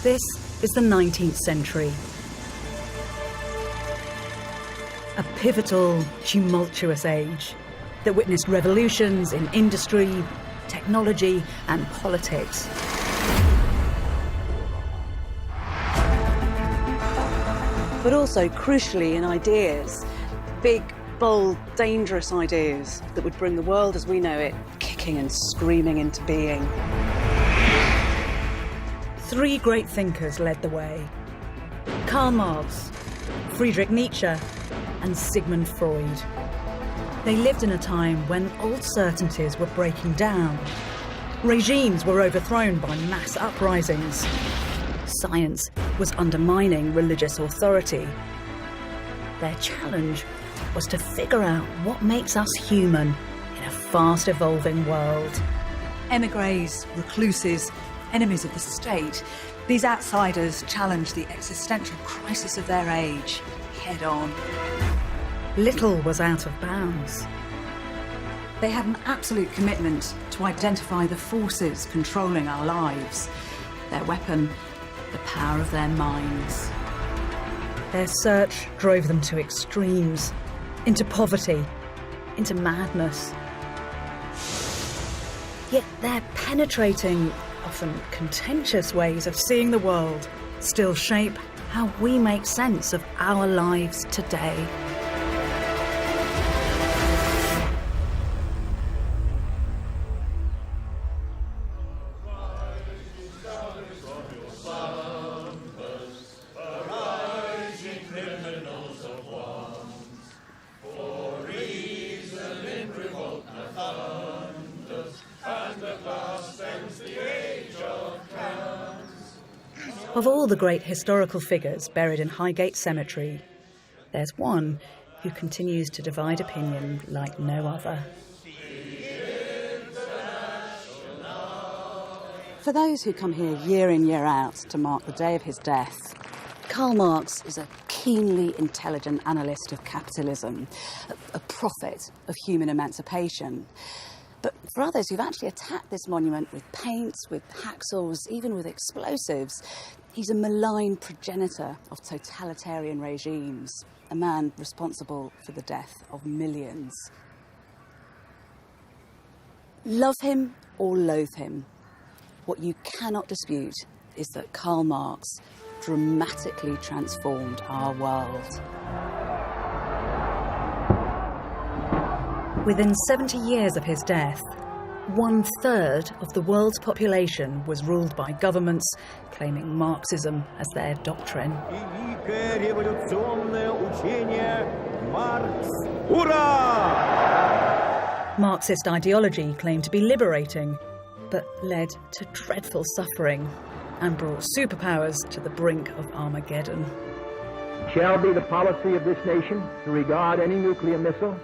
This is the 19th century. A pivotal, tumultuous age that witnessed revolutions in industry, technology and politics. But also, crucially, in ideas. Big, bold, dangerous ideas that would bring the world as we know it kicking and screaming into being. Three great thinkers led the way: Karl Marx, Friedrich Nietzsche and Sigmund Freud. They lived in a time when old certainties were breaking down. Regimes were overthrown by mass uprisings. Science was undermining religious authority. Their challenge was to figure out what makes us human in a fast-evolving world. Émigrés, recluses, enemies of the state, these outsiders challenged the existential crisis of their age head on. Little was out of bounds. They had an absolute commitment to identify the forces controlling our lives, their weapon, the power of their minds. Their search drove them to extremes, into poverty, into madness. Yet their penetrating, often contentious ways of seeing the world still shape how we make sense of our lives today. Of all the great historical figures buried in Highgate Cemetery, there's one who continues to divide opinion like no other. For those who come here year in, year out to mark the day of his death, Karl Marx is a keenly intelligent analyst of capitalism, a prophet of human emancipation. But for others who've actually attacked this monument with paints, with hacksaws, even with explosives, he's a malign progenitor of totalitarian regimes, a man responsible for the death of millions. Love him or loathe him, what you cannot dispute is that Karl Marx dramatically transformed our world. Within 70 years of his death, 1/3 of the world's population was ruled by governments claiming Marxism as their doctrine. Marxist ideology claimed to be liberating, but led to dreadful suffering and brought superpowers to the brink of Armageddon. Shall be the policy of this nation to regard any nuclear missile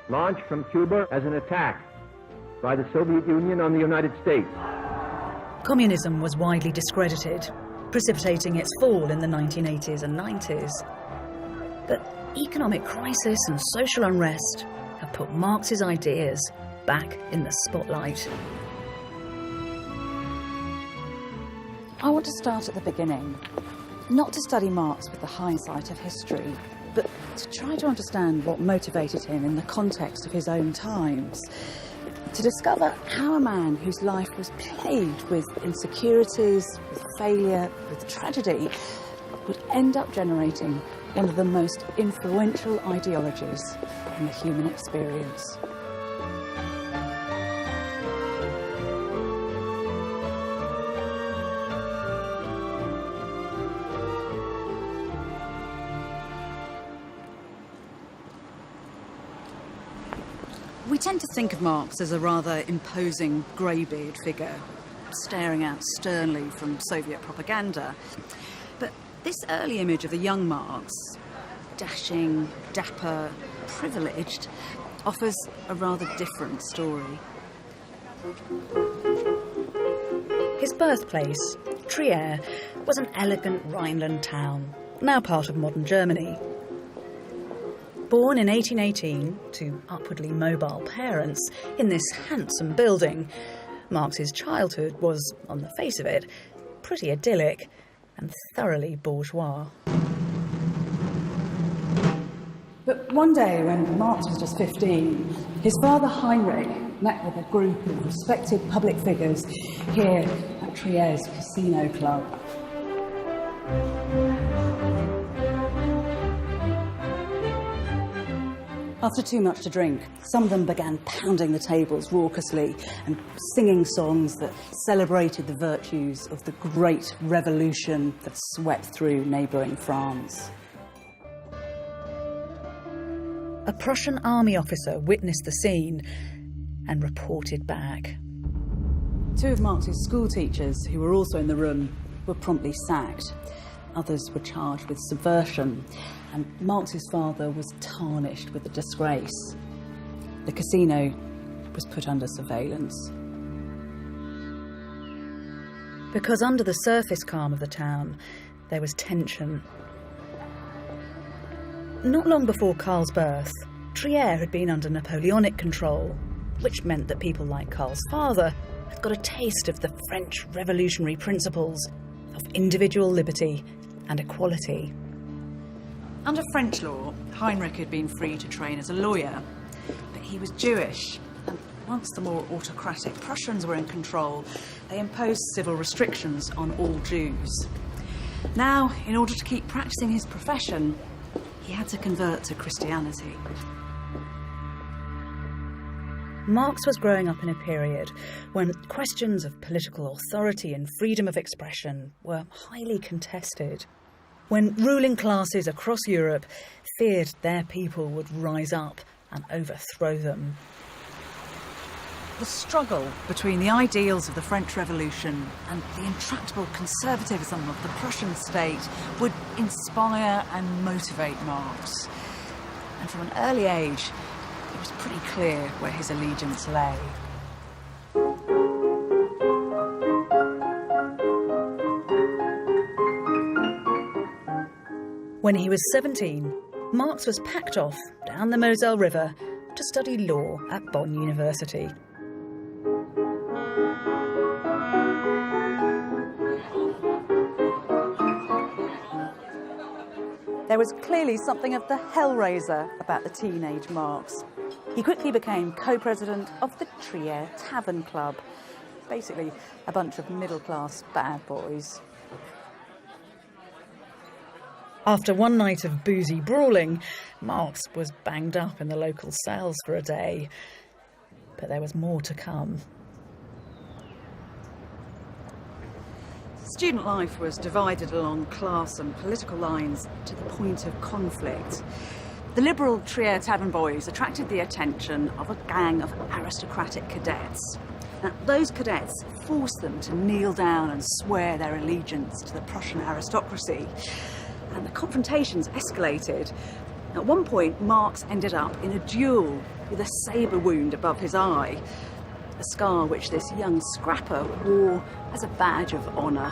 launched from Cuba as an attack by the Soviet Union on the United States. Communism was widely discredited, precipitating its fall in the 1980s and 90s. But economic crisis and social unrest have put Marx's ideas back in the spotlight. I want to start at the beginning, not to study Marx with the hindsight of history, but to try to understand what motivated him in the context of his own times, to discover how a man whose life was plagued with insecurities, with failure, with tragedy, would end up generating one of the most influential ideologies in the human experience. We tend to think of Marx as a rather imposing greybeard figure, staring out sternly from Soviet propaganda. But this early image of the young Marx, dashing, dapper, privileged, offers a rather different story. His birthplace, Trier, was an elegant Rhineland town, now part of modern Germany. Born in 1818 to upwardly mobile parents in this handsome building, Marx's childhood was, on the face of it, pretty idyllic, and thoroughly bourgeois. But one day, when Marx was just 15, his father Heinrich met with a group of respected public figures here at Trier's Casino Club. After too much to drink, some of them began pounding the tables raucously and singing songs that celebrated the virtues of the great revolution that swept through neighbouring France. A Prussian army officer witnessed the scene and reported back. Two of Marx's school teachers, who were also in the room, were promptly sacked. Others were charged with subversion, and Marx's father was tarnished with the disgrace. The casino was put under surveillance. Because under the surface calm of the town, there was tension. Not long before Karl's birth, Trier had been under Napoleonic control, which meant that people like Karl's father had got a taste of the French revolutionary principles of individual liberty and equality. Under French law, Heinrich had been free to train as a lawyer, but he was Jewish, and once the more autocratic Prussians were in control, they imposed civil restrictions on all Jews. Now, in order to keep practicing his profession, he had to convert to Christianity. Marx was growing up in a period when questions of political authority and freedom of expression were highly contested, when ruling classes across Europe feared their people would rise up and overthrow them. The struggle between the ideals of the French Revolution and the intractable conservatism of the Prussian state would inspire and motivate Marx. And from an early age, it was pretty clear where his allegiance lay. When he was 17, Marx was packed off down the Moselle River to study law at Bonn University. There was clearly something of the hellraiser about the teenage Marx. He quickly became co-president of the Trier Tavern Club, basically a bunch of middle-class bad boys. After one night of boozy brawling, Marx was banged up in the local cells for a day. But there was more to come. Student life was divided along class and political lines to the point of conflict. The liberal Trier Tavern boys attracted the attention of a gang of aristocratic cadets. Now, those cadets forced them to kneel down and swear their allegiance to the Prussian aristocracy. And the confrontations escalated. At one point, Marx ended up in a duel with a sabre wound above his eye, a scar which this young scrapper wore as a badge of honour.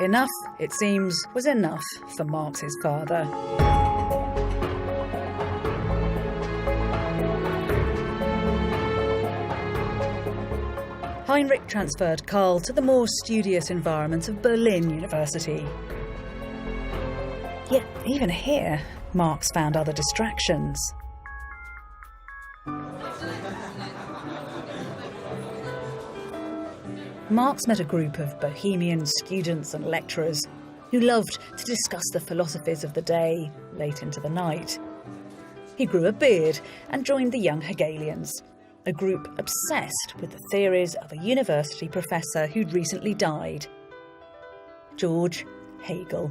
Enough, it seems, was enough for Marx's father. Heinrich transferred Karl to the more studious environment of Berlin University. Yet, even here, Marx found other distractions. Marx met a group of bohemian students and lecturers who loved to discuss the philosophies of the day late into the night. He grew a beard and joined the Young Hegelians, a group obsessed with the theories of a university professor who'd recently died, George Hegel.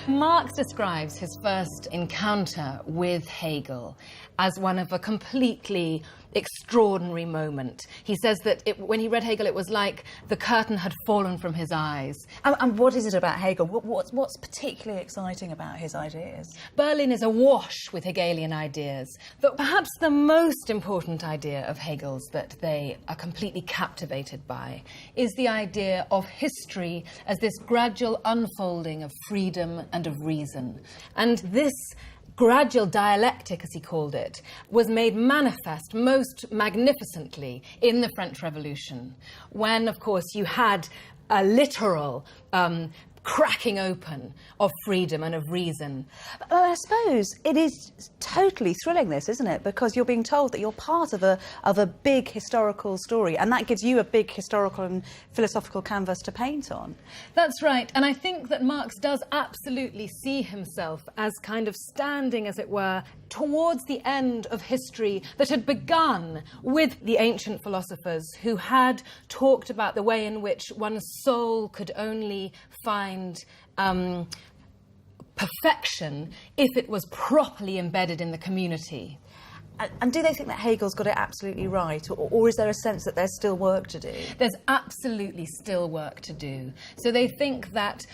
Marx describes his first encounter with Hegel as one of a completely extraordinary moment. He says that when he read Hegel, it was like the curtain had fallen from his eyes. And what is it about Hegel? What's particularly exciting about his ideas? Berlin is awash with Hegelian ideas, but perhaps the most important idea of Hegel's that they are completely captivated by is the idea of history as this gradual unfolding of freedom and of reason. And this gradual dialectic, as he called it, was made manifest most magnificently in the French Revolution, when, of course, you had a literal cracking open of freedom and of reason. I suppose it is totally thrilling, this, isn't it? Because you're being told that you're part of a big historical story, and that gives you a big historical and philosophical canvas to paint on. That's right, and I think that Marx does absolutely see himself as kind of standing, as it were, towards the end of history that had begun with the ancient philosophers who had talked about the way in which one's soul could only find perfection if it was properly embedded in the community. And do they think that Hegel's got it absolutely right, or is there a sense that there's still work to do? There's absolutely still work to do. So they think that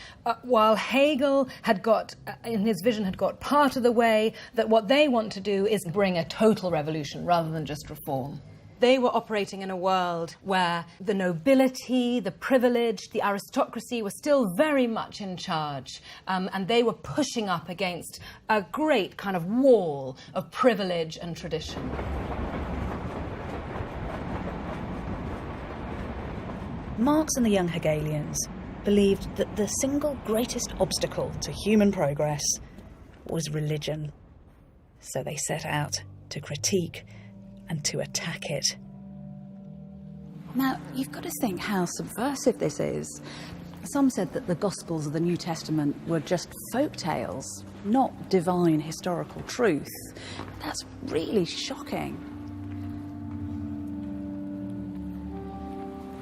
while Hegel had got, in his vision, had got part of the way, that what they want to do is bring a total revolution rather than just reform. They were operating in a world where the nobility, the privileged, the aristocracy were still very much in charge, and they were pushing up against a great kind of wall of privilege and tradition. Marx and the young Hegelians believed that the single greatest obstacle to human progress was religion. So they set out to critique and to attack it. Now, you've got to think how subversive this is. Some said that the Gospels of the New Testament were just folk tales, not divine historical truth. That's really shocking.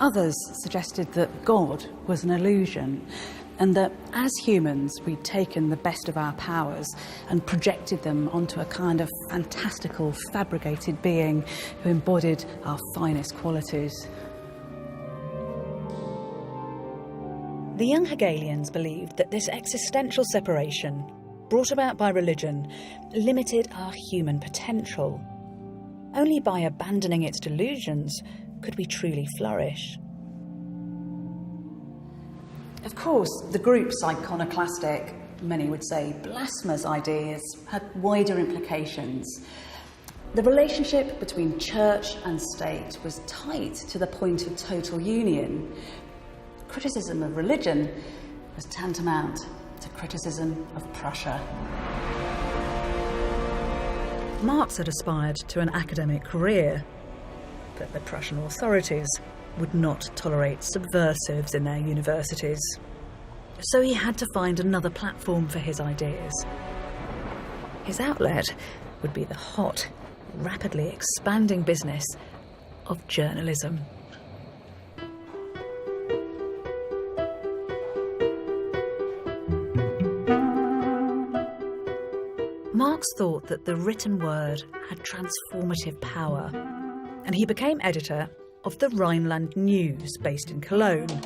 Others suggested that God was an illusion, and that as humans we'd taken the best of our powers and projected them onto a kind of fantastical, fabricated being who embodied our finest qualities. The young Hegelians believed that this existential separation, brought about by religion, limited our human potential. Only by abandoning its delusions could we truly flourish. Of course, the group's iconoclastic, many would say blasphemous ideas had wider implications. The relationship between church and state was tight to the point of total union. Criticism of religion was tantamount to criticism of Prussia. Marx had aspired to an academic career, but the Prussian authorities would not tolerate subversives in their universities. So he had to find another platform for his ideas. His outlet would be the hot, rapidly expanding business of journalism. Marx thought that the written word had transformative power, and he became editor of the Rhineland News, based in Cologne.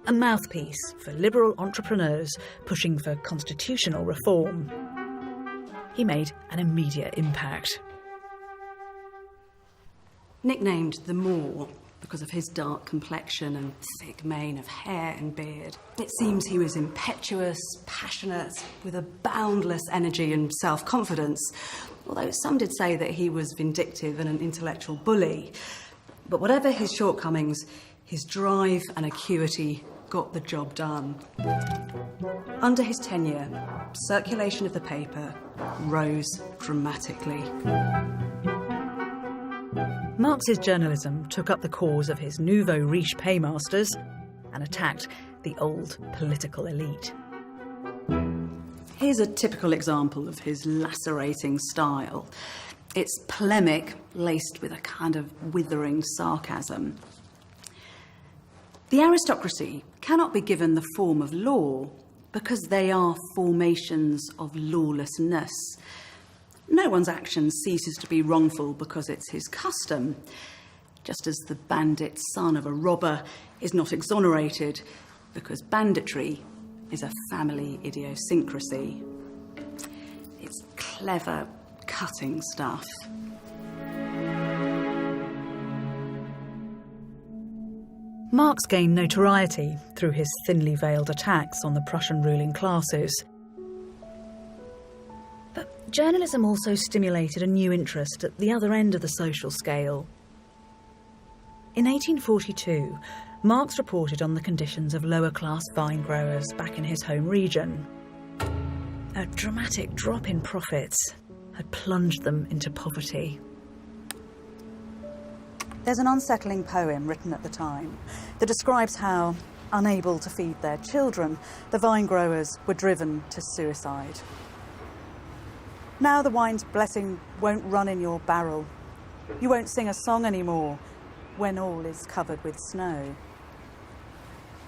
A mouthpiece for liberal entrepreneurs pushing for constitutional reform. He made an immediate impact. Nicknamed the Moor because of his dark complexion and thick mane of hair and beard, it seems he was impetuous, passionate, with a boundless energy and self-confidence, although some did say that he was vindictive and an intellectual bully. But whatever his shortcomings, his drive and acuity got the job done. Under his tenure, circulation of the paper rose dramatically. Marx's journalism took up the cause of his nouveau riche paymasters and attacked the old political elite. Here's a typical example of his lacerating style. It's polemic, laced with a kind of withering sarcasm. The aristocracy cannot be given the form of law because they are formations of lawlessness. No one's action ceases to be wrongful because it's his custom, just as the bandit son of a robber is not exonerated because banditry is a family idiosyncrasy. It's clever, cutting stuff. Marx gained notoriety through his thinly veiled attacks on the Prussian ruling classes. But journalism also stimulated a new interest at the other end of the social scale. In 1842, Marx reported on the conditions of lower-class vine growers back in his home region. A dramatic drop in profits had plunged them into poverty. There's an unsettling poem written at the time that describes how, unable to feed their children, the vine growers were driven to suicide. Now the wine's blessing won't run in your barrel. You won't sing a song anymore when all is covered with snow.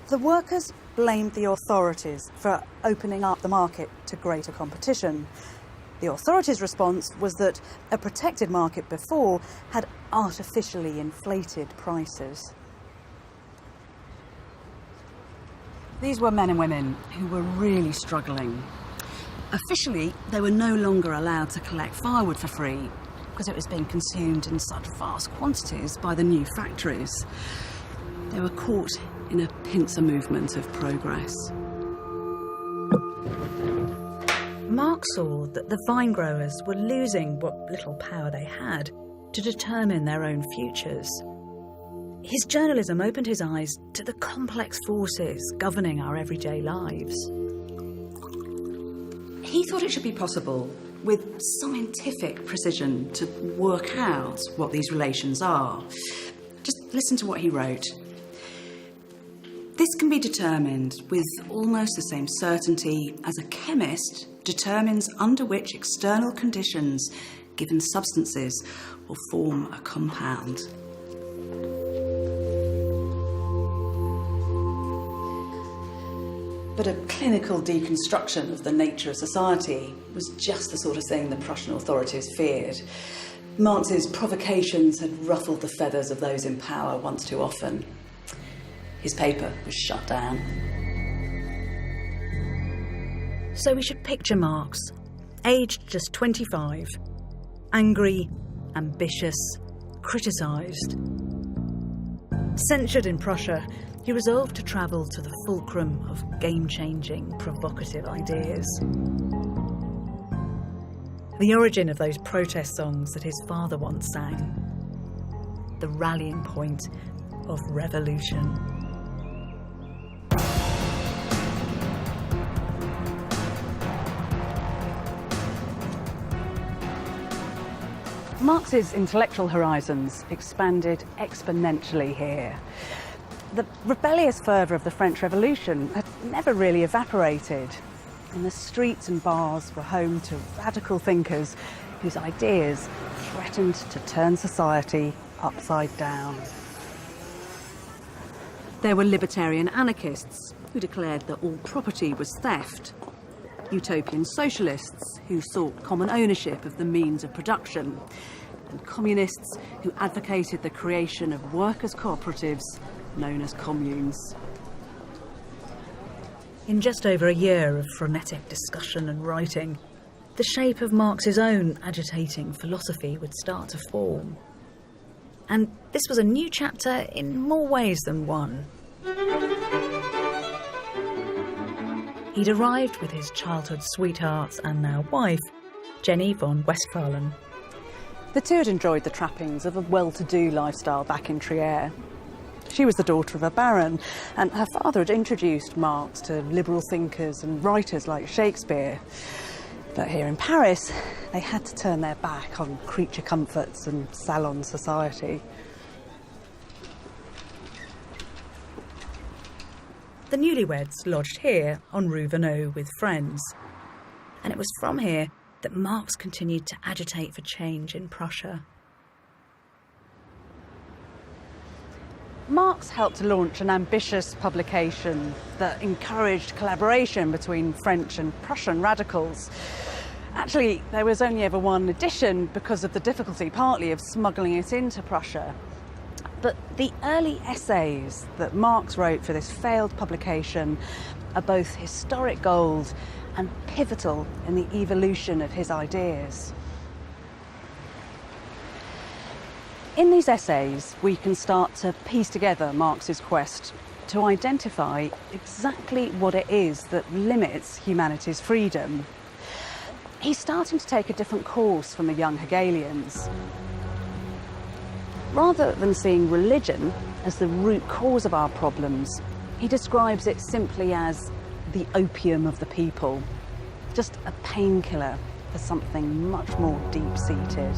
The workers blamed the authorities for opening up the market to greater competition. The authorities' response was that a protected market before had artificially inflated prices. These were men and women who were really struggling. Officially, they were no longer allowed to collect firewood for free because it was being consumed in such vast quantities by the new factories. They were caught in a pincer movement of progress. Marx saw that the vine growers were losing what little power they had to determine their own futures. His journalism opened his eyes to the complex forces governing our everyday lives. He thought it should be possible, with scientific precision, to work out what these relations are. Just listen to what he wrote. This can be determined with almost the same certainty as a chemist determines under which external conditions given substances will form a compound. But a clinical deconstruction of the nature of society was just the sort of thing the Prussian authorities feared. Marx's provocations had ruffled the feathers of those in power once too often. His paper was shut down. So we should picture Marx, aged just 25, angry, ambitious, criticised. Censured in Prussia, he resolved to travel to the fulcrum of game-changing, provocative ideas. The origin of those protest songs that his father once sang. The rallying point of revolution. Marx's intellectual horizons expanded exponentially here. The rebellious fervour of the French Revolution had never really evaporated, and the streets and bars were home to radical thinkers whose ideas threatened to turn society upside down. There were libertarian anarchists who declared that all property was theft, utopian socialists who sought common ownership of the means of production, and communists who advocated the creation of workers' cooperatives known as communes. In just over a year of frenetic discussion and writing, the shape of Marx's own agitating philosophy would start to form. And this was a new chapter in more ways than one. He'd arrived with his childhood sweetheart and now wife, Jenny von Westphalen. The two had enjoyed the trappings of a well-to-do lifestyle back in Trier. She was the daughter of a baron, and her father had introduced Marx to liberal thinkers and writers like Shakespeare. But here in Paris, they had to turn their back on creature comforts and salon society. The newlyweds lodged here on Rue Vanneau with friends. And it was from here that Marx continued to agitate for change in Prussia. Marx helped to launch an ambitious publication that encouraged collaboration between French and Prussian radicals. Actually, there was only ever one edition because of the difficulty, partly, of smuggling it into Prussia. But the early essays that Marx wrote for this failed publication are both historic gold and pivotal in the evolution of his ideas. In these essays, we can start to piece together Marx's quest to identify exactly what it is that limits humanity's freedom. he's starting to take a different course from the young Hegelians. Rather than seeing religion as the root cause of our problems, he describes it simply as the opium of the people, just a painkiller for something much more deep-seated.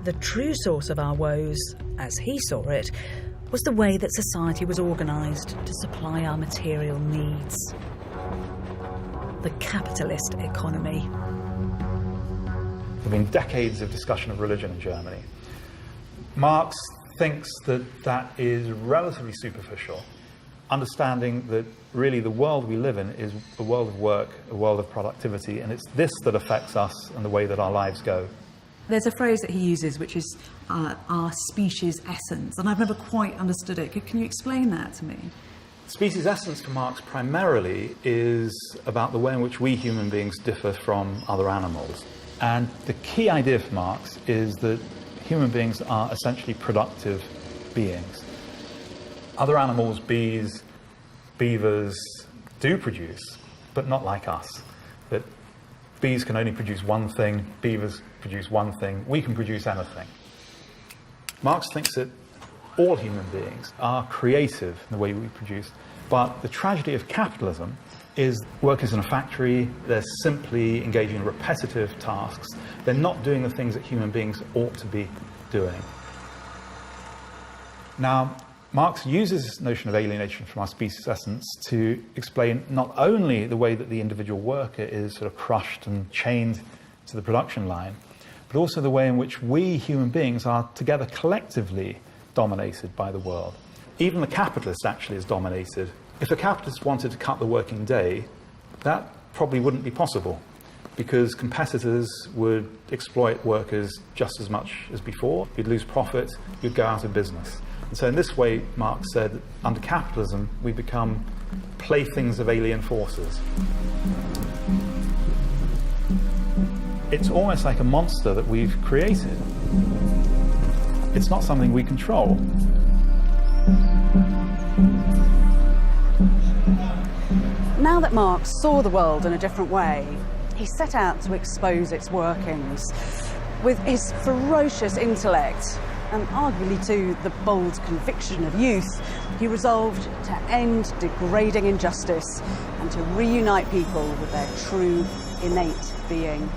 The true source of our woes, as he saw it, was the way that society was organised to supply our material needs. The capitalist economy. There have been decades of discussion of religion in Germany. Marx thinks that that is relatively superficial, understanding that really the world we live in is a world of work, a world of productivity, and it's this that affects us and the way that our lives go. There's a phrase that he uses which is our species essence, and I've never quite understood it. Can you explain that to me? Species essence for Marx primarily is about the way in which we human beings differ from other animals. And the key idea for Marx is that human beings are essentially productive beings. Other animals, bees, beavers, do produce, but not like us. That bees can only produce one thing, beavers produce one thing, we can produce anything. Marx thinks that all human beings are creative in the way we produce, but the tragedy of capitalism is workers in a factory, they're simply engaging in repetitive tasks, they're not doing the things that human beings ought to be doing. Now, Marx uses this notion of alienation from our species essence to explain not only the way that the individual worker is sort of crushed and chained to the production line, but also the way in which we human beings are together collectively dominated by the world. Even the capitalist actually is dominated. If a capitalist wanted to cut the working day, that probably wouldn't be possible because competitors would exploit workers just as much as before. You'd lose profit, you'd go out of business. And so in this way, Marx said, under capitalism, we become playthings of alien forces. It's almost like a monster that we've created. It's not something we control. Now that Marx saw the world in a different way, he set out to expose its workings. With his ferocious intellect, and arguably too the bold conviction of youth, he resolved to end degrading injustice and to reunite people with their true, innate being.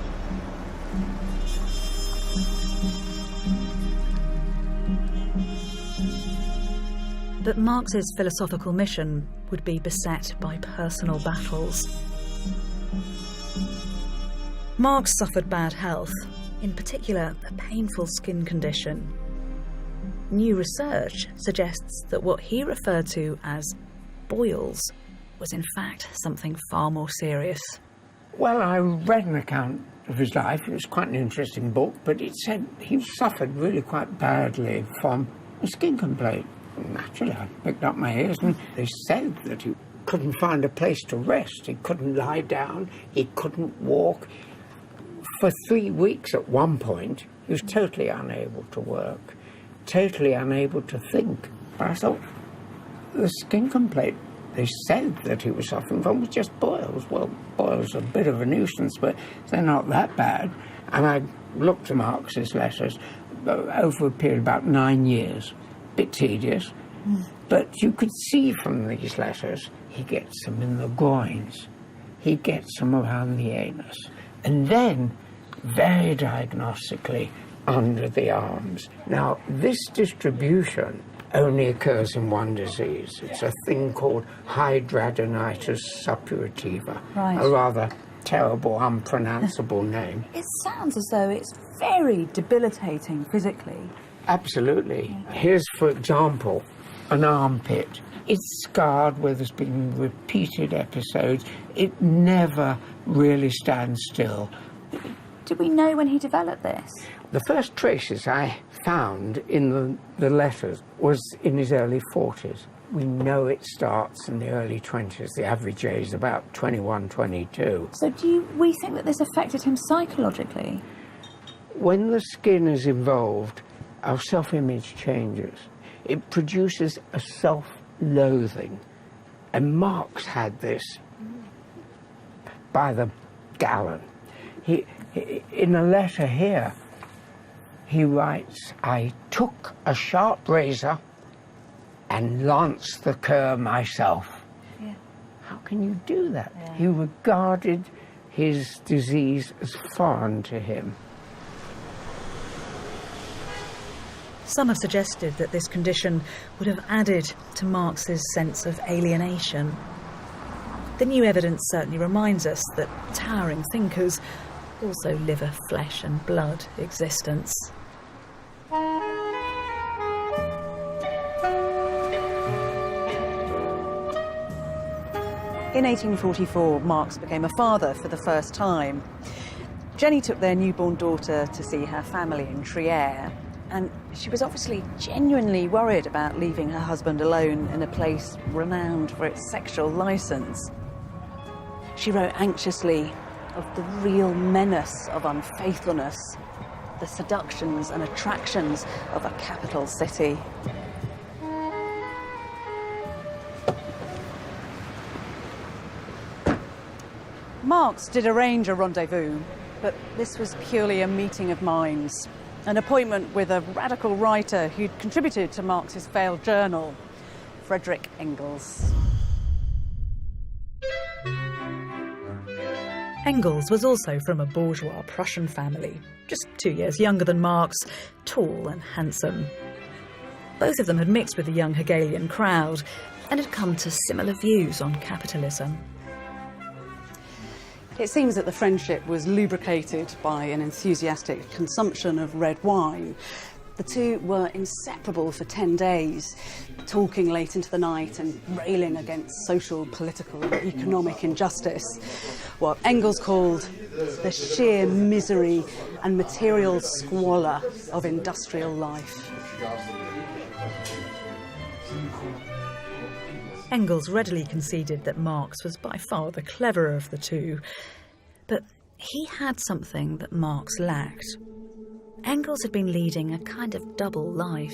But Marx's philosophical mission would be beset by personal battles. Marx suffered bad health, in particular a painful skin condition. New research suggests that what he referred to as boils was in fact something far more serious. Well, I read an account of his life. It was quite an interesting book, but it said he suffered really quite badly from a skin complaint. Naturally, I picked up my ears and they said that he couldn't find a place to rest. He couldn't lie down. He couldn't walk. For 3 weeks at one point, he was totally unable to work, totally unable to think. But I thought, the skin complaint they said that he was suffering from was just boils. Well, boils are a bit of a nuisance, but they're not that bad. And I looked at Marx's letters over a period of about 9 years. Bit tedious, but you could see from these letters he gets them in the groins, he gets them around the anus, and then very diagnostically under the arms. Now, this distribution only occurs in one disease. It's a thing called hidradenitis suppurativa, Right. A rather terrible, unpronounceable name. It sounds as though it's very debilitating physically. Absolutely. Here's, for example, an armpit. It's scarred where there's been repeated episodes. It never really stands still. Do we know when he developed this? The first traces I found in the letters was in his early 40s. We know it starts in the early 20s. The average age is about 21, 22. So we think that this affected him psychologically? When the skin is involved, our self-image changes. It produces a loathing. And Marx had this by the gallon. He, in a letter here, he writes, "I took a sharp razor and lanced the cur myself." Yeah. How can you do that? Yeah. He regarded his disease as foreign to him. Some have suggested that this condition would have added to Marx's sense of alienation. The new evidence certainly reminds us that towering thinkers also live a flesh and blood existence. In 1844, Marx became a father for the first time. Jenny took their newborn daughter to see her family in Trier, and she was obviously genuinely worried about leaving her husband alone in a place renowned for its sexual license. She wrote anxiously of the real menace of unfaithfulness, the seductions and attractions of a capital city. Marx did arrange a rendezvous, but this was purely a meeting of minds, an appointment with a radical writer who'd contributed to Marx's failed journal, Friedrich Engels. Engels was also from a bourgeois Prussian family, just 2 years younger than Marx, tall and handsome. Both of them had mixed with the young Hegelian crowd and had come to similar views on capitalism. It seems that the friendship was lubricated by an enthusiastic consumption of red wine. The two were inseparable for 10 days, talking late into the night and railing against social, political and economic injustice, what Engels called the sheer misery and material squalor of industrial life. Engels readily conceded that Marx was by far the cleverer of the two, but he had something that Marx lacked. Engels had been leading a kind of double life.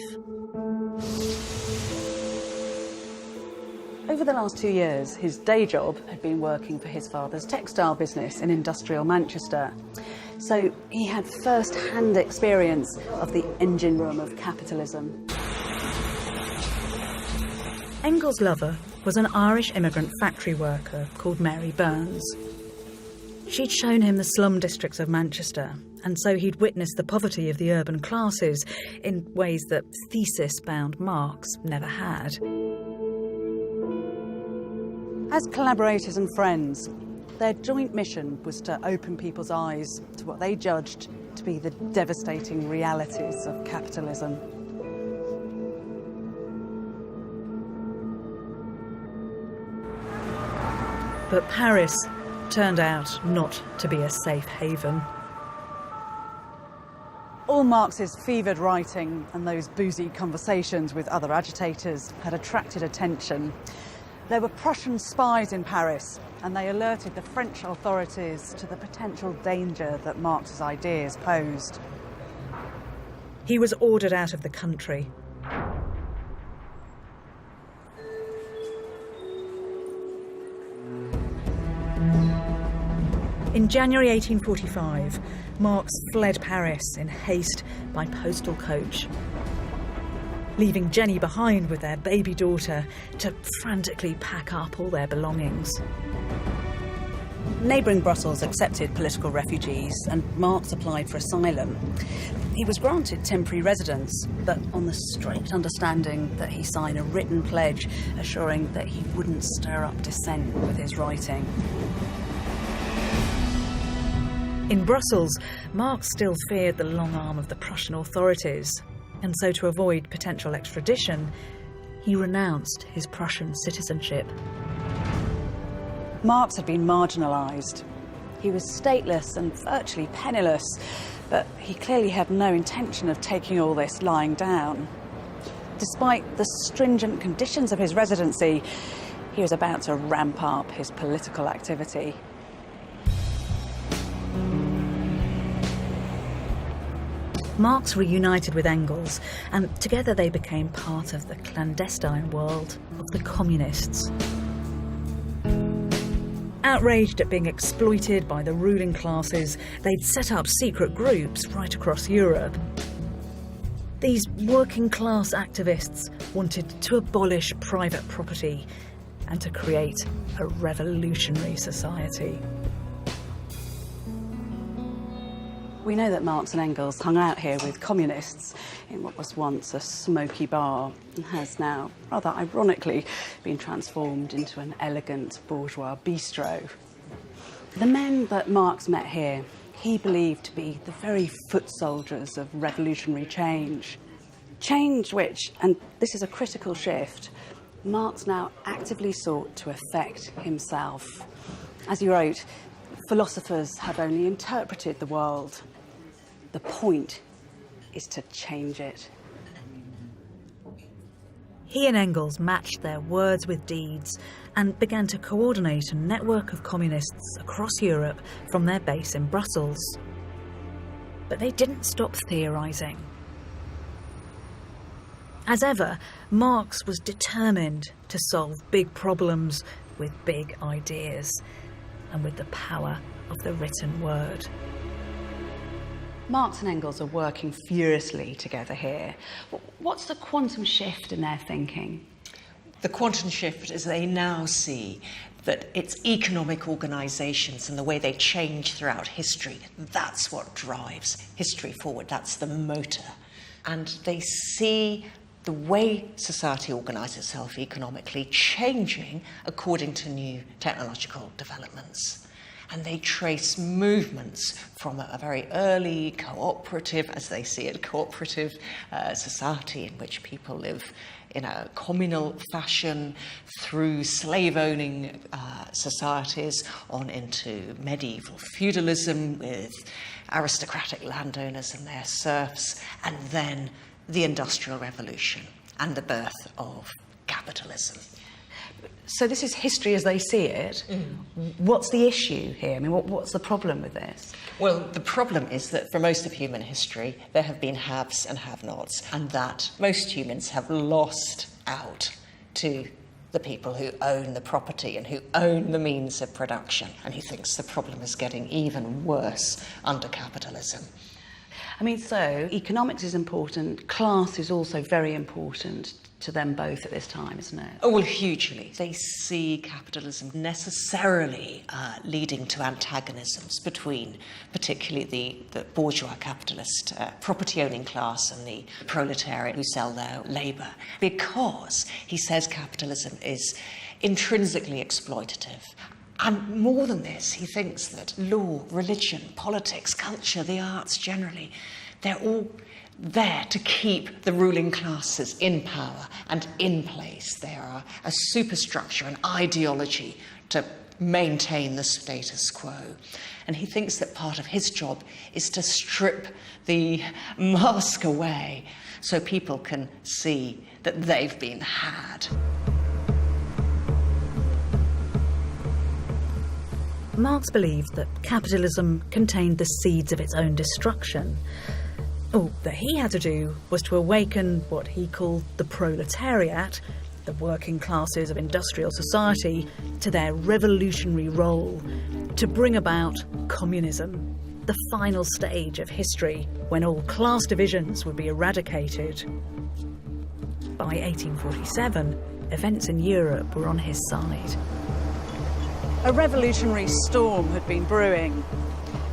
Over the last 2 years, his day job had been working for his father's textile business in industrial Manchester. So he had first-hand experience of the engine room of capitalism. Engels' lover was an Irish immigrant factory worker called Mary Burns. She'd shown him the slum districts of Manchester, and so he'd witnessed the poverty of the urban classes in ways that thesis-bound Marx never had. As collaborators and friends, their joint mission was to open people's eyes to what they judged to be the devastating realities of capitalism. But Paris turned out not to be a safe haven. All Marx's fevered writing and those boozy conversations with other agitators had attracted attention. There were Prussian spies in Paris, and they alerted the French authorities to the potential danger that Marx's ideas posed. He was ordered out of the country. In January 1845, Marx fled Paris in haste by postal coach, leaving Jenny behind with their baby daughter to frantically pack up all their belongings. Neighbouring Brussels accepted political refugees, and Marx applied for asylum. He was granted temporary residence, but on the strict understanding that he sign a written pledge assuring that he wouldn't stir up dissent with his writing. In Brussels, Marx still feared the long arm of the Prussian authorities, and so to avoid potential extradition, he renounced his Prussian citizenship. Marx had been marginalised. He was stateless and virtually penniless, but he clearly had no intention of taking all this lying down. Despite the stringent conditions of his residency, he was about to ramp up his political activity. Marx reunited with Engels, and together they became part of the clandestine world of the communists. Outraged at being exploited by the ruling classes, they'd set up secret groups right across Europe. These working-class activists wanted to abolish private property and to create a revolutionary society. We know that Marx and Engels hung out here with communists in what was once a smoky bar and has now, rather ironically, been transformed into an elegant bourgeois bistro. The men that Marx met here, he believed to be the very foot soldiers of revolutionary change. Change which, and this is a critical shift, Marx now actively sought to effect himself. As he wrote, philosophers have only interpreted the world. The point is to change it. He and Engels matched their words with deeds and began to coordinate a network of communists across Europe from their base in Brussels. But they didn't stop theorising. As ever, Marx was determined to solve big problems with big ideas and with the power of the written word. Marx and Engels are working furiously together here. What's the quantum shift in their thinking? The quantum shift is they now see that it's economic organisations and the way they change throughout history. That's what drives history forward. That's the motor. And they see the way society organises itself economically changing according to new technological developments. And they trace movements from a very early cooperative, as they see it, cooperative society in which people live in a communal fashion, through slave-owning societies on into medieval feudalism with aristocratic landowners and their serfs, and then the Industrial Revolution and the birth of capitalism. So this is history as they see it. What's the issue here? I mean, what's the problem with this? Well, the problem is that for most of human history, there have been haves and have-nots, and that most humans have lost out to the people who own the property and who own the means of production. And he thinks the problem is getting even worse under capitalism. I mean, so economics is important, class is also very important to them both at this time, isn't it? Oh, well, hugely. They see capitalism necessarily leading to antagonisms between particularly the bourgeois capitalist property-owning class and the proletariat who sell their labour, because he says capitalism is intrinsically exploitative. And more than this, he thinks that law, religion, politics, culture, the arts generally, they're all there to keep the ruling classes in power and in place. They are a superstructure, an ideology to maintain the status quo. And he thinks that part of his job is to strip the mask away so people can see that they've been had. Marx believed that capitalism contained the seeds of its own destruction. All that he had to do was to awaken what he called the proletariat, the working classes of industrial society, to their revolutionary role, to bring about communism, the final stage of history when all class divisions would be eradicated. By 1847, events in Europe were on his side. A revolutionary storm had been brewing.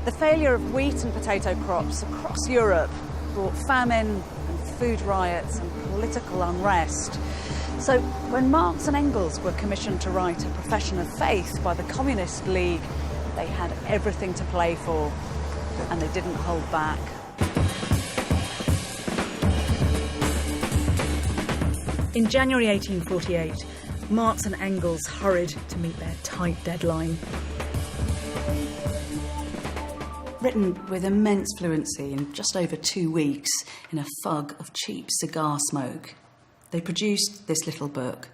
The failure of wheat and potato crops across Europe brought famine and food riots and political unrest. So when Marx and Engels were commissioned to write a profession of faith by the Communist League, they had everything to play for, and they didn't hold back. In January 1848, Marx and Engels hurried to meet their tight deadline. Written with immense fluency in just over 2 weeks in a fug of cheap cigar smoke, they produced this little book.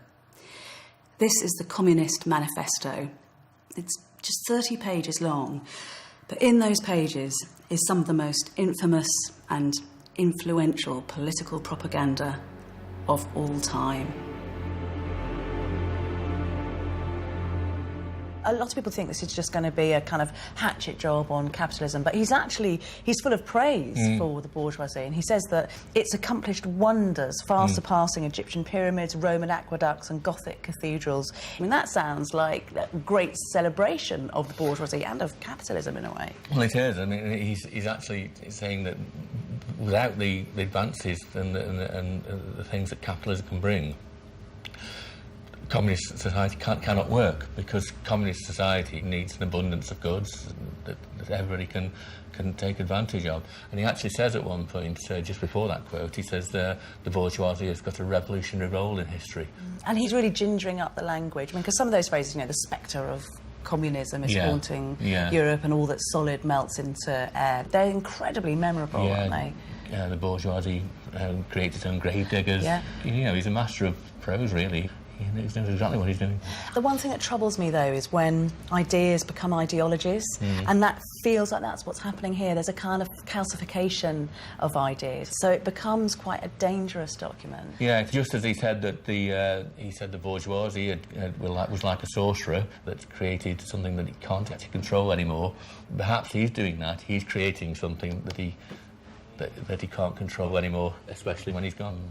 This is the Communist Manifesto. It's just 30 pages long, but in those pages is some of the most infamous and influential political propaganda of all time. A lot of people think this is just going to be a kind of hatchet job on capitalism, but he's full of praise for the bourgeoisie, and he says that it's accomplished wonders, far surpassing Egyptian pyramids, Roman aqueducts and Gothic cathedrals. I mean, that sounds like a great celebration of the bourgeoisie and of capitalism in a way. Well, it is. I mean, he's actually saying that without the advances and the things that capitalism can bring, communist society cannot work, because communist society needs an abundance of goods that everybody can take advantage of. And he actually says at one point, just before that quote, he says the bourgeoisie has got a revolutionary role in history. And he's really gingering up the language. I mean, because some of those phrases, you know, the spectre of communism is haunting Europe and all that's solid melts into air. They're incredibly memorable, aren't they? Yeah, the bourgeoisie creates its own grave diggers. Yeah. You know, he's a master of prose, really. He knows exactly what he's doing. The one thing that troubles me, though, is when ideas become ideologies, and that feels like that's what's happening here. There's a kind of calcification of ideas, so it becomes quite a dangerous document. Yeah, just as he said that the bourgeoisie was like a sorcerer that created something that he can't actually control anymore. Perhaps he's doing that. He's creating something that he can't control anymore, especially when he's gone.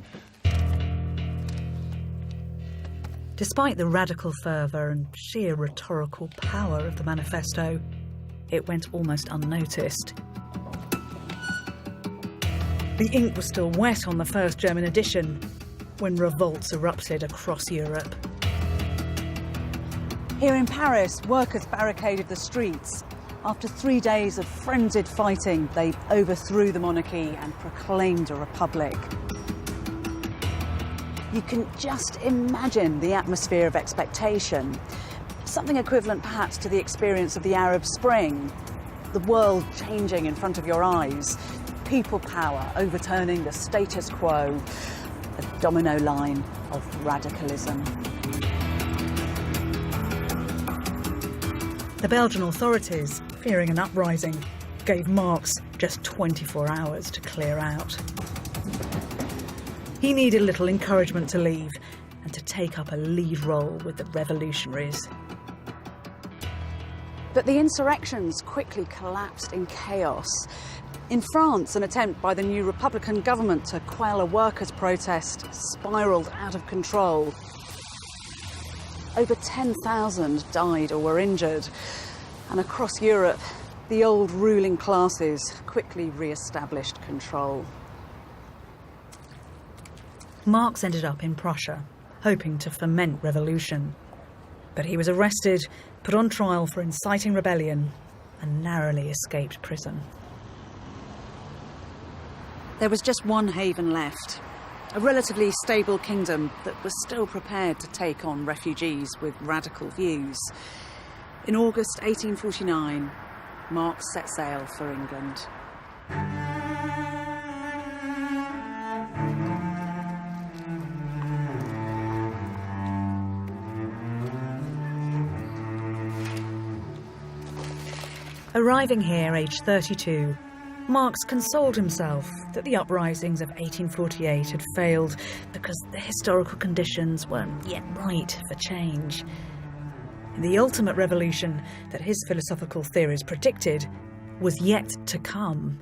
Despite the radical fervour and sheer rhetorical power of the manifesto, it went almost unnoticed. The ink was still wet on the first German edition when revolts erupted across Europe. Here in Paris, workers barricaded the streets. After 3 days of frenzied fighting, they overthrew the monarchy and proclaimed a republic. You can just imagine the atmosphere of expectation. Something equivalent perhaps to the experience of the Arab Spring. The world changing in front of your eyes. People power overturning the status quo. A domino line of radicalism. The Belgian authorities, fearing an uprising, gave Marx just 24 hours to clear out. He needed a little encouragement to leave and to take up a lead role with the revolutionaries. But the insurrections quickly collapsed in chaos. In France, an attempt by the new Republican government to quell a workers' protest spiralled out of control. Over 10,000 died or were injured. And across Europe, the old ruling classes quickly re-established control. Marx ended up in Prussia, hoping to foment revolution. But he was arrested, put on trial for inciting rebellion, and narrowly escaped prison. There was just one haven left, a relatively stable kingdom that was still prepared to take on refugees with radical views. In August 1849, Marx set sail for England. Arriving here aged 32, Marx consoled himself that the uprisings of 1848 had failed because the historical conditions weren't yet right for change. The ultimate revolution that his philosophical theories predicted was yet to come.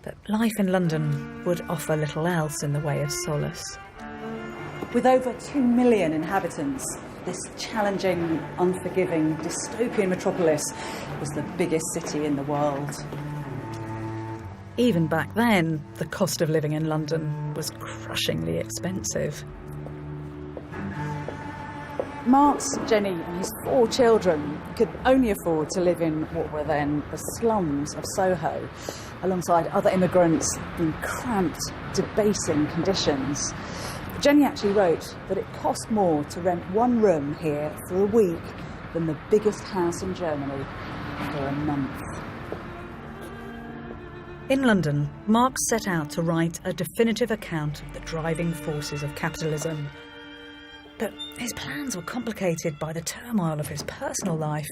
But life in London would offer little else in the way of solace. With over 2 million inhabitants, this challenging, unforgiving, dystopian metropolis was the biggest city in the world. Even back then, the cost of living in London was crushingly expensive. Marx, Jenny and his 4 children could only afford to live in what were then the slums of Soho, alongside other immigrants in cramped, debasing conditions. Jenny actually wrote that it cost more to rent one room here for a week than the biggest house in Germany for a month. In London, Marx set out to write a definitive account of the driving forces of capitalism. But his plans were complicated by the turmoil of his personal life,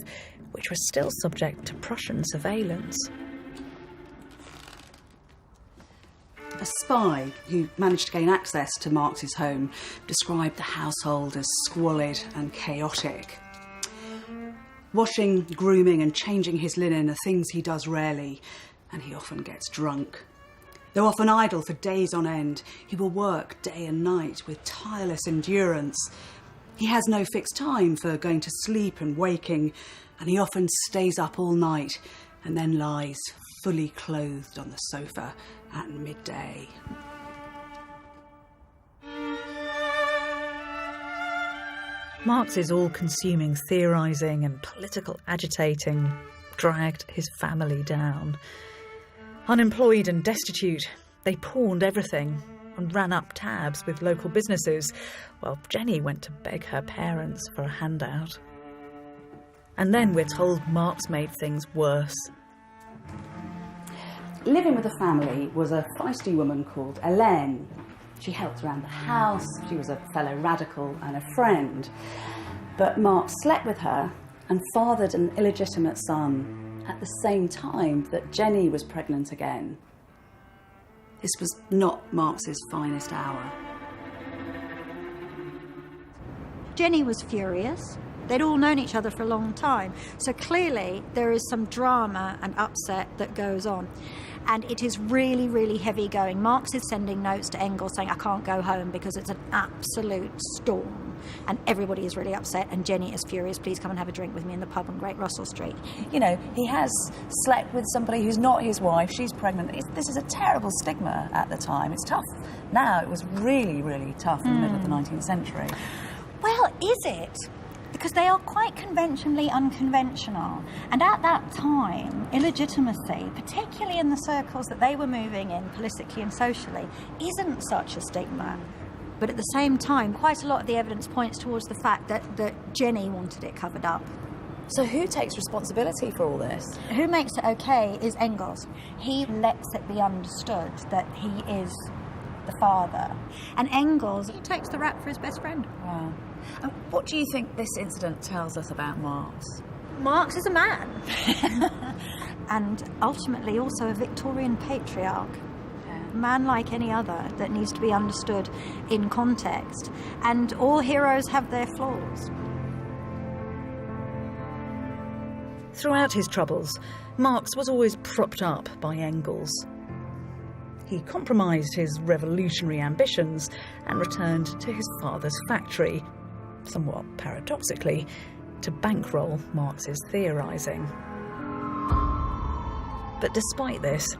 which was still subject to Prussian surveillance. A spy who managed to gain access to Marx's home described the household as squalid and chaotic. Washing, grooming and changing his linen are things he does rarely, and he often gets drunk. Though often idle for days on end, he will work day and night with tireless endurance. He has no fixed time for going to sleep and waking, and he often stays up all night and then lies fully clothed on the sofa at midday. Marx's all-consuming theorising and political agitating dragged his family down. Unemployed and destitute, they pawned everything and ran up tabs with local businesses, while Jenny went to beg her parents for a handout. And then we're told Marx made things worse. Living with the family was a feisty woman called Hélène. She helped around the house, she was a fellow radical and a friend. But Marx slept with her and fathered an illegitimate son at the same time that Jenny was pregnant again. This was not Marx's finest hour. Jenny was furious. They'd all known each other for a long time, so clearly there is some drama and upset that goes on. And it is really, really heavy going. Marx is sending notes to Engels saying, I can't go home because it's an absolute storm. And everybody is really upset, and Jenny is furious. Please come and have a drink with me in the pub on Great Russell Street. You know, he has slept with somebody who's not his wife. She's pregnant. This is a terrible stigma at the time. It's tough. Now, it was really, really tough in the middle of the 19th century. Well, is it? Because they are quite conventionally unconventional. And at that time, illegitimacy, particularly in the circles that they were moving in politically and socially, isn't such a stigma. But at the same time, quite a lot of the evidence points towards the fact that Jenny wanted it covered up. So who takes responsibility for all this? Who makes it okay is Engels. He lets it be understood that he is the father. And Engels, he takes the rap for his best friend. Wow. And what do you think this incident tells us about Marx? Marx is a man. And ultimately also a Victorian patriarch. A man like any other that needs to be understood in context. And all heroes have their flaws. Throughout his troubles, Marx was always propped up by Engels. He compromised his revolutionary ambitions and returned to his father's factory, somewhat paradoxically, to bankroll Marx's theorising. But despite this,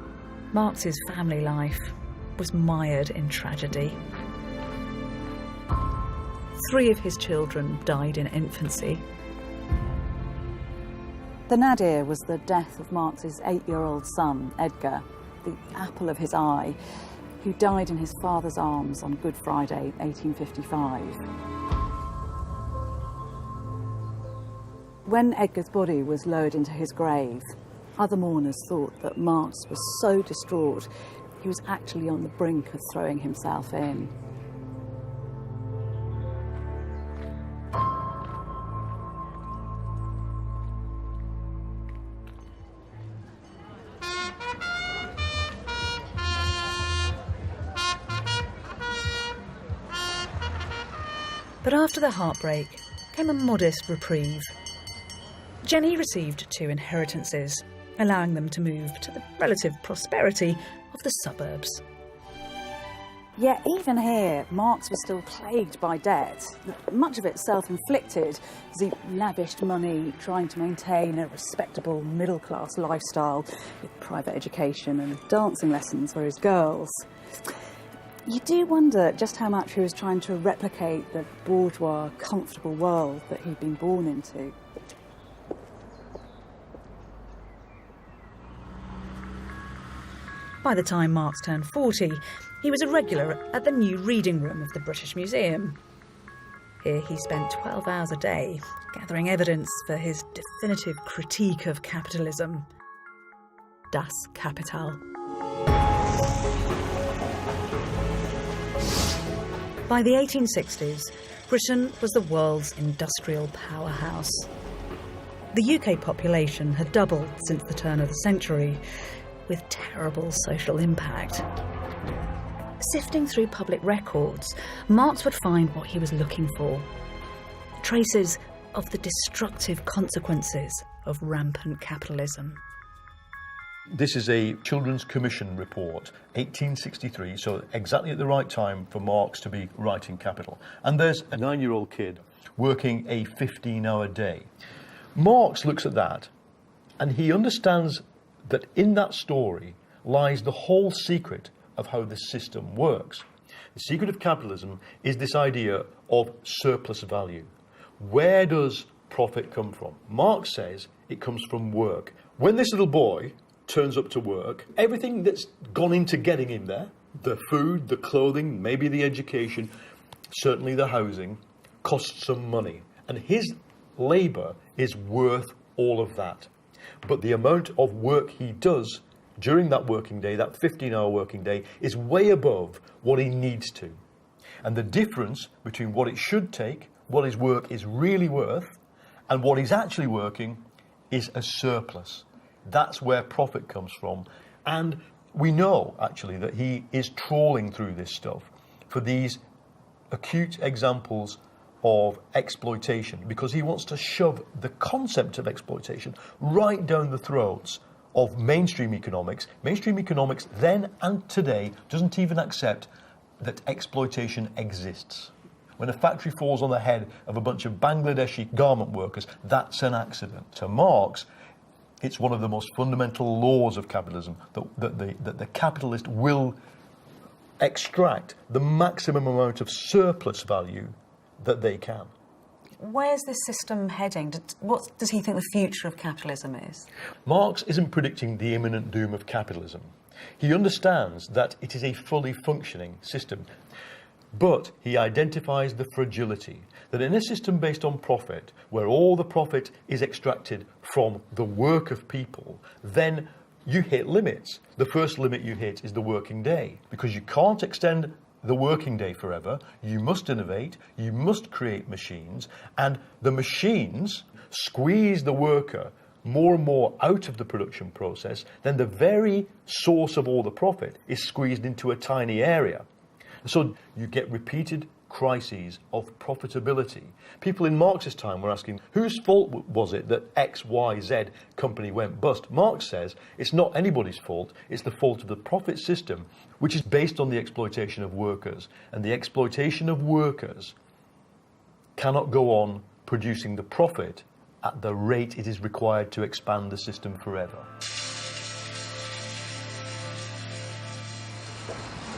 Marx's family life was mired in tragedy. 3 of his children died in infancy. The nadir was the death of Marx's 8-year-old son, Edgar, the apple of his eye, who died in his father's arms on Good Friday, 1855. When Edgar's body was lowered into his grave, other mourners thought that Marx was so distraught he was actually on the brink of throwing himself in. But after the heartbreak came a modest reprieve. Jenny received 2 inheritances, allowing them to move to the relative prosperity of the suburbs. Yet even here, Marx was still plagued by debt, much of it self-inflicted, as he lavished money trying to maintain a respectable middle-class lifestyle with private education and dancing lessons for his girls. You do wonder just how much he was trying to replicate the bourgeois, comfortable world that he'd been born into. By the time Marx turned 40, he was a regular at the new reading room of the British Museum. Here he spent 12 hours a day gathering evidence for his definitive critique of capitalism. Das Kapital. By the 1860s, Britain was the world's industrial powerhouse. The UK population had doubled since the turn of the century, with terrible social impact. Sifting through public records, Marx would find what he was looking for: traces of the destructive consequences of rampant capitalism. This is a Children's Commission report, 1863, so exactly at the right time for Marx to be writing Capital. And there's a 9-year-old kid working a 15-hour day. Marx looks at that and he understands that in that story lies the whole secret of how the system works. The secret of capitalism is this idea of surplus value. Where does profit come from? Marx says it comes from work. When this little boy turns up to work, everything that's gone into getting him there, the food, the clothing, maybe the education, certainly the housing, costs some money. And his labour is worth all of that. But the amount of work he does during that working day, that 15-hour working day, is way above what he needs to. And the difference between what it should take, what his work is really worth, and what he's actually working is a surplus. That's where profit comes from. And we know, actually, that he is trawling through this stuff for these acute examples of exploitation, because he wants to shove the concept of exploitation right down the throats of mainstream economics. Mainstream economics then and today doesn't even accept that exploitation exists. When a factory falls on the head of a bunch of Bangladeshi garment workers, that's an accident. To Marx, it's one of the most fundamental laws of capitalism that the capitalist will extract the maximum amount of surplus value that they can. Where's this system heading? What does he think the future of capitalism is? Marx isn't predicting the imminent doom of capitalism. He understands that it is a fully functioning system. But he identifies the fragility, that in a system based on profit, where all the profit is extracted from the work of people, then you hit limits. The first limit you hit is the working day, because you can't extend the working day forever. You must innovate, you must create machines, and the machines squeeze the worker more and more out of the production process. Then the very source of all the profit is squeezed into a tiny area. So you get repeated crises of profitability. People in Marx's time were asking, whose fault was it that X, Y, Z company went bust? Marx says it's not anybody's fault, it's the fault of the profit system, which is based on the exploitation of workers. And the exploitation of workers cannot go on producing the profit at the rate it is required to expand the system forever.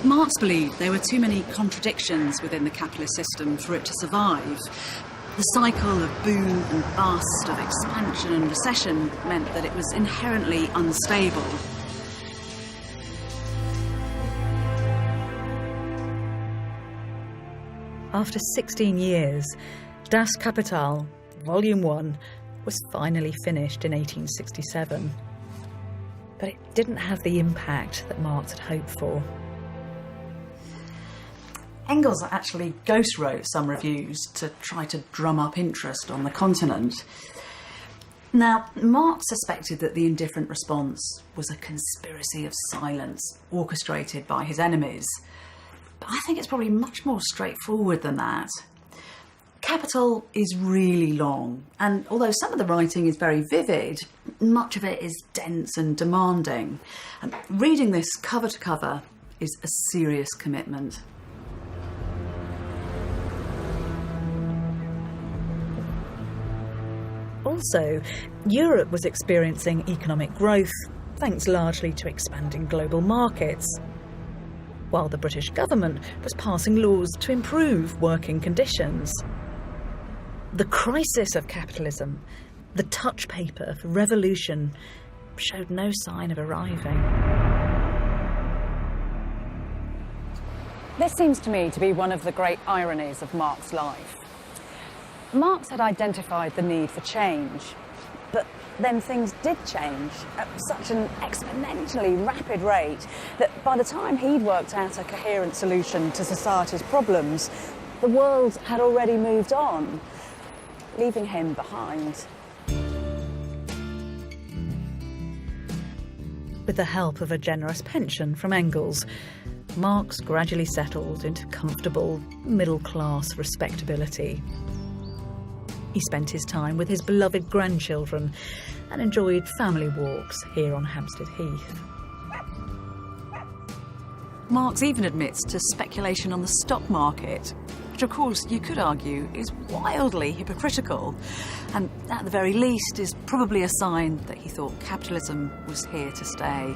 Marx believed there were too many contradictions within the capitalist system for it to survive. The cycle of boom and bust, of expansion and recession, meant that it was inherently unstable. After 16 years, Das Kapital, Volume 1, was finally finished in 1867. But it didn't have the impact that Marx had hoped for. Engels actually ghostwrote some reviews to try to drum up interest on the continent. Now, Marx suspected that the indifferent response was a conspiracy of silence orchestrated by his enemies. But I think it's probably much more straightforward than that. Capital is really long, and although some of the writing is very vivid, much of it is dense and demanding. And reading this cover to cover is a serious commitment. Also, Europe was experiencing economic growth, thanks largely to expanding global markets, while the British government was passing laws to improve working conditions. The crisis of capitalism, the touch paper for revolution, showed no sign of arriving. This seems to me to be one of the great ironies of Marx's life. Marx had identified the need for change, but then things did change at such an exponentially rapid rate that by the time he'd worked out a coherent solution to society's problems, the world had already moved on, leaving him behind. With the help of a generous pension from Engels, Marx gradually settled into comfortable, middle-class respectability. He spent his time with his beloved grandchildren and enjoyed family walks here on Hampstead Heath. Marx even admits to speculation on the stock market, which of course you could argue is wildly hypocritical, and at the very least is probably a sign that he thought capitalism was here to stay.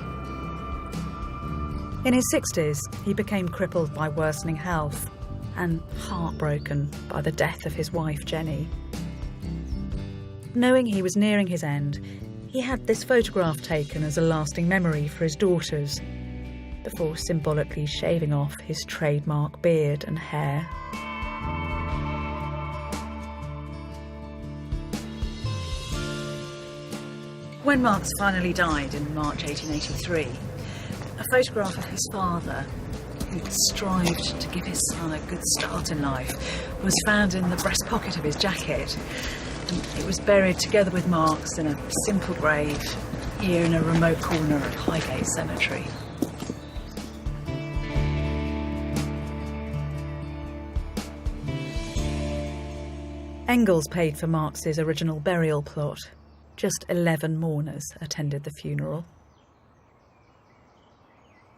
In his 60s, he became crippled by worsening health and heartbroken by the death of his wife, Jenny. Knowing he was nearing his end, he had this photograph taken as a lasting memory for his daughters, before symbolically shaving off his trademark beard and hair. When Marx finally died in March 1883, a photograph of his father, who'd strived to give his son a good start in life, was found in the breast pocket of his jacket. And it was buried together with Marx in a simple grave here in a remote corner of Highgate Cemetery. Engels paid for Marx's original burial plot. Just 11 mourners attended the funeral.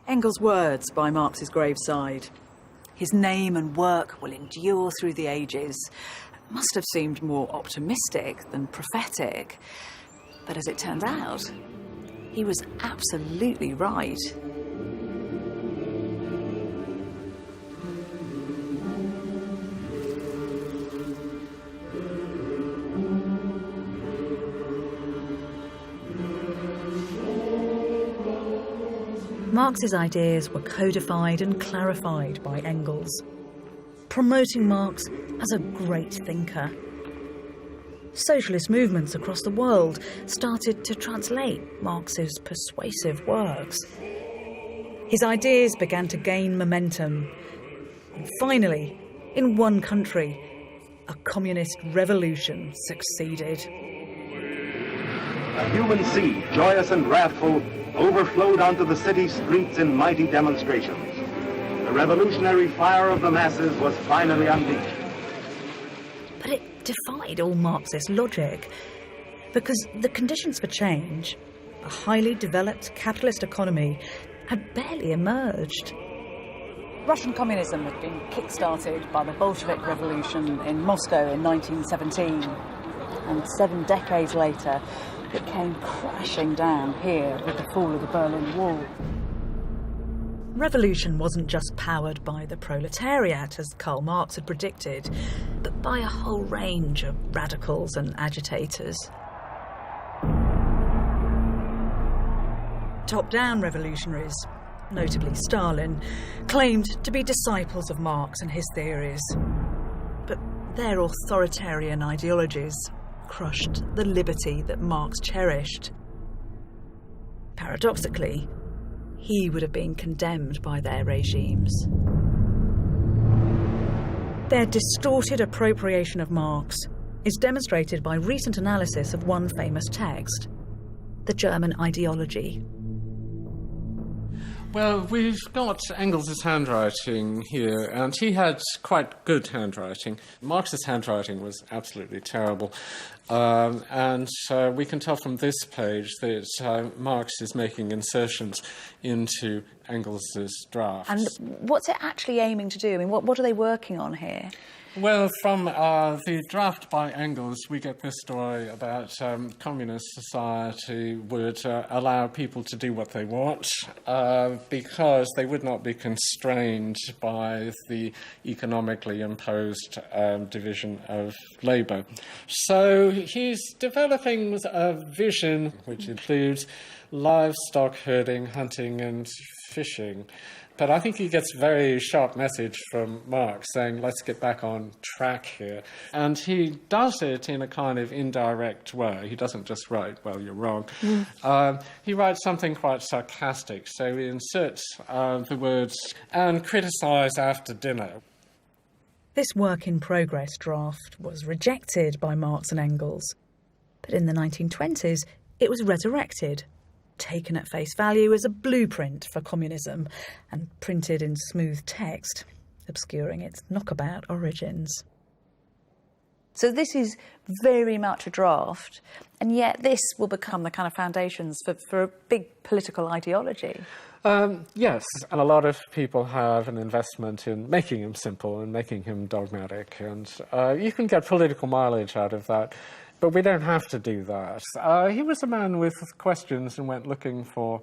Engels' words by Marx's graveside, "His name and work will endure through the ages," must have seemed more optimistic than prophetic. But as it turned out, he was absolutely right. Marx's ideas were codified and clarified by Engels, promoting Marx as a great thinker. Socialist movements across the world started to translate Marx's persuasive works. His ideas began to gain momentum. And finally, in one country, a communist revolution succeeded. A human sea, joyous and wrathful, overflowed onto the city streets in mighty demonstrations. The revolutionary fire of the masses was finally unleashed. But it defied all Marxist logic, because the conditions for change, a highly developed capitalist economy, had barely emerged. Russian communism had been kick-started by the Bolshevik Revolution in Moscow in 1917, and 7 decades later it came crashing down here with the fall of the Berlin Wall. Revolution wasn't just powered by the proletariat, as Karl Marx had predicted, but by a whole range of radicals and agitators. Top-down revolutionaries, notably Stalin, claimed to be disciples of Marx and his theories. But their authoritarian ideologies crushed the liberty that Marx cherished. Paradoxically, he would have been condemned by their regimes. Their distorted appropriation of Marx is demonstrated by recent analysis of one famous text, the German ideology. Well, we've got Engels' handwriting here, and he had quite good handwriting. Marx's handwriting was absolutely terrible. And we can tell from this page that Marx is making insertions into Engels' draft. And what's it actually aiming to do? I mean, what are they working on here? Well, from the draft by Engels, we get this story about communist society would allow people to do what they want because they would not be constrained by the economically imposed division of labour. So he's developing a vision which includes livestock herding, hunting and fishing. But I think he gets a very sharp message from Marx saying, let's get back on track here. And he does it in a kind of indirect way. He doesn't just write, well, you're wrong. He writes something quite sarcastic. So he inserts the words, and criticise after dinner. This work-in-progress draft was rejected by Marx and Engels. But in the 1920s, it was resurrected taken at face value as a blueprint for communism and printed in smooth text, obscuring its knockabout origins. So this is very much a draft, and yet this will become the kind of foundations for a big political ideology. Yes, and a lot of people have an investment in making him simple and making him dogmatic, and you can get political mileage out of that, but we don't have to do that. He was a man with questions and went looking for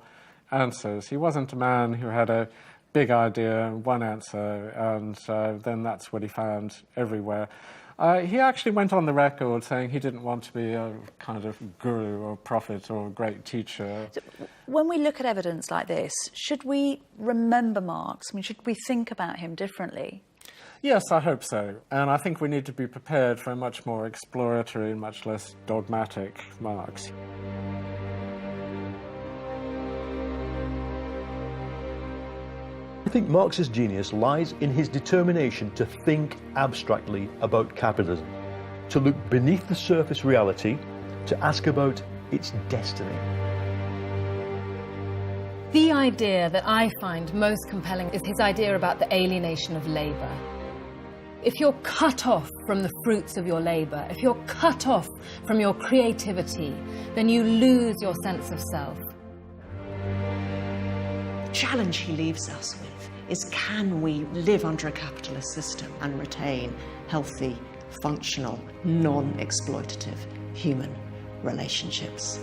answers. He wasn't a man who had a big idea and one answer, and then that's what he found everywhere. He actually went on the record saying he didn't want to be a kind of guru or prophet or a great teacher. So when we look at evidence like this, should we remember Marx? I mean, should we think about him differently? Yes, I hope so. And I think we need to be prepared for a much more exploratory and much less dogmatic Marx. I think Marx's genius lies in his determination to think abstractly about capitalism, to look beneath the surface reality, to ask about its destiny. The idea that I find most compelling is his idea about the alienation of labour. If you're cut off from the fruits of your labour, if you're cut off from your creativity, then you lose your sense of self. The challenge he leaves us with is, can we live under a capitalist system and retain healthy, functional, non-exploitative human relationships?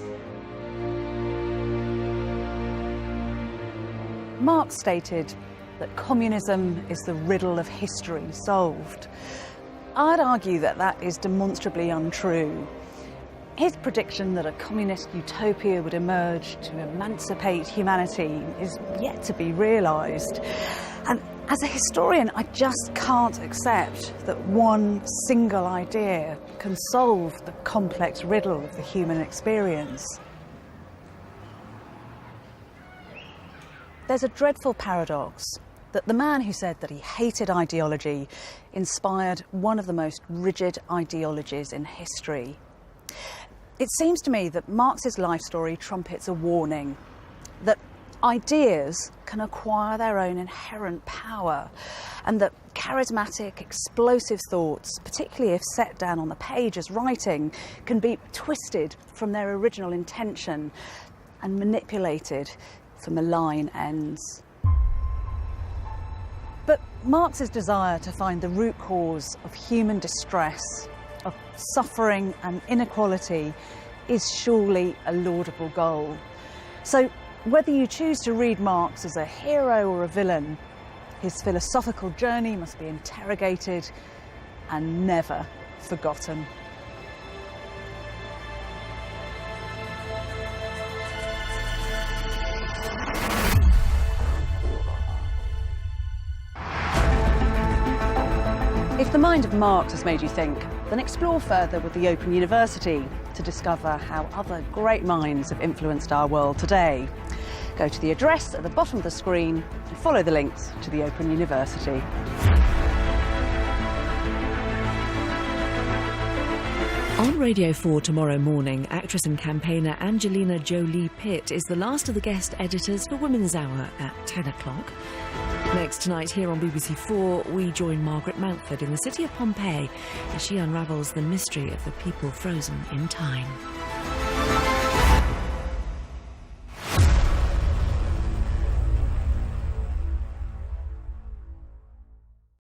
Marx stated that communism is the riddle of history solved. I'd argue that that is demonstrably untrue. His prediction that a communist utopia would emerge to emancipate humanity is yet to be realised. And as a historian, I just can't accept that one single idea can solve the complex riddle of the human experience. There's a dreadful paradox that the man who said that he hated ideology inspired one of the most rigid ideologies in history. It seems to me that Marx's life story trumpets a warning that ideas can acquire their own inherent power, and that charismatic, explosive thoughts, particularly if set down on the page as writing, can be twisted from their original intention and manipulated for malign ends. But Marx's desire to find the root cause of human distress, of suffering and inequality, is surely a laudable goal. So whether you choose to read Marx as a hero or a villain, his philosophical journey must be interrogated and never forgotten. If the mind of Marx has made you think, then explore further with the Open University to discover how other great minds have influenced our world today. Go to the address at the bottom of the screen and follow the links to the Open University. On Radio 4 tomorrow morning, actress and campaigner Angelina Jolie Pitt is the last of the guest editors for Women's Hour at 10 o'clock. Next tonight here on BBC 4, we join Margaret Mountford in the city of Pompeii as she unravels the mystery of the people frozen in time.